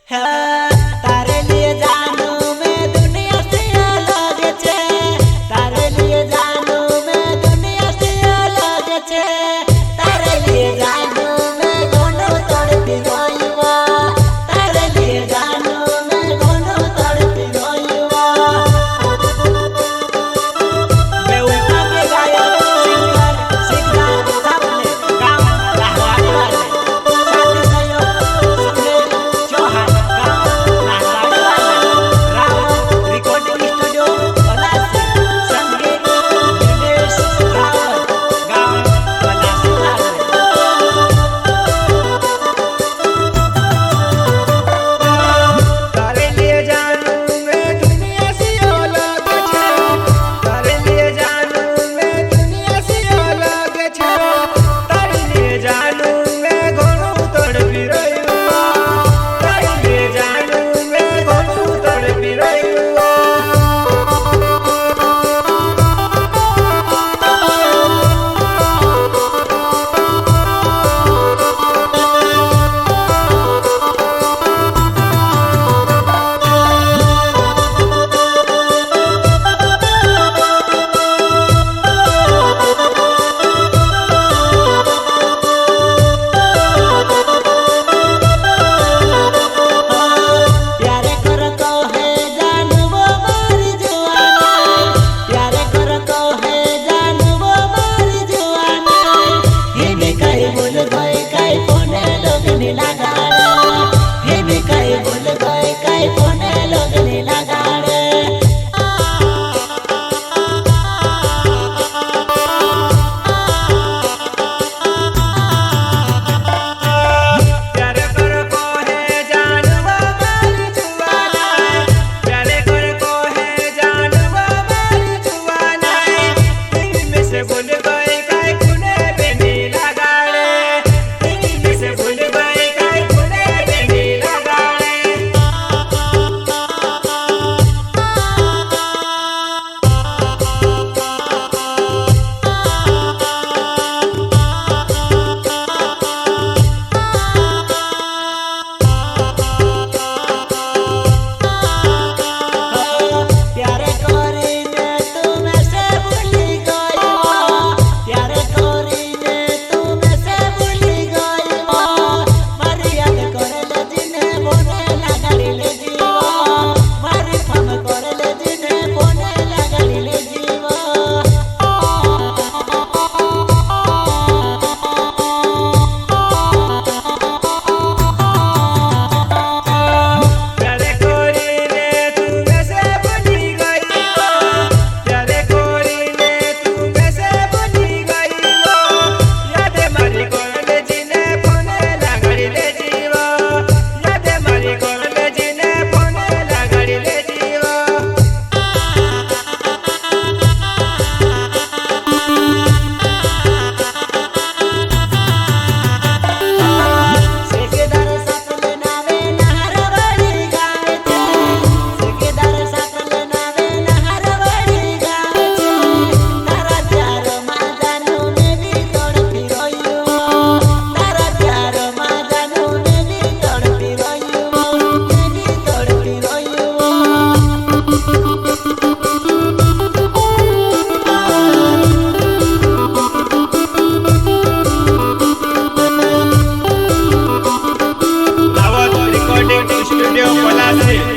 तारे लिए जानू मैं दुनिया से अलग छे, तारे लिए जानू मैं दुनिया से अलग छे, तारे लिए जानू मैं घणो तड़पी रोईवा, तारे लिए जानू मैं घणो तड़पी रोईवा। मैं उठा के गाया सिंगर सिंगर सामने गाँव लहराने वाले साथी सहयोग सुनील चौहान रिकॉर्डिंग स्टूडियो पलासी संगीत दिनेश रावत गाँव पलासी तारे लिए जानू मैं दुनिया से अलग छे, तारे लिए जानू मैं दुनिया से अलग छे, तारे लिए जानू मैं घणो तड़पी रह्यो, तारे लिए जानू मैं घणो तड़पी रह्यो। प्यारे करतो है जानू वो मारी जुआना, प्यारे करतो है जानू वो मारी जुआना, ही भी कई भूल गए कई कोने लोग नी लगाड़े, ही भी कई भूल गए कई कोने लोग नी लगाड़े। प्यारे करको है जानू मारी जुआना, प्यारे करको है जानू मारी जुआना, दिल में से भूल गए काय कुने बेनी लगाड़े, दिल में से भूल गए काय कुने बेनी लगाड़े। प्यारे कोरीने तुम से भूली गई हो, प्यारे कोरीने तुम से भूली गई हो, मारी याद करले जिने बोने लगाड़ी ले जीवो, मारी फम करले जिने बोने लगाड़ी ले जीवो। प्यारे कोरीने तुम से भूली गई हो, प्यारे कोरीने तुम से भूली गई हो, याद मारी करले जिने फोने लगाड़ी ले जीवो, याद मारी करले जिने फोने लगाड़ी ले जीवो। सेकेदार सापले नावे नहरवाडी गाय छे, सेकेदार सापले नावे नहरवाडी गाय छे, तारा प्यार मां जानू ने भी तड़पी रोयो, तारा प्यार मां जानू ने भी तड़पी रोयो, ने भी तड़पी रोयो। Lawat Recording Studio Palasi.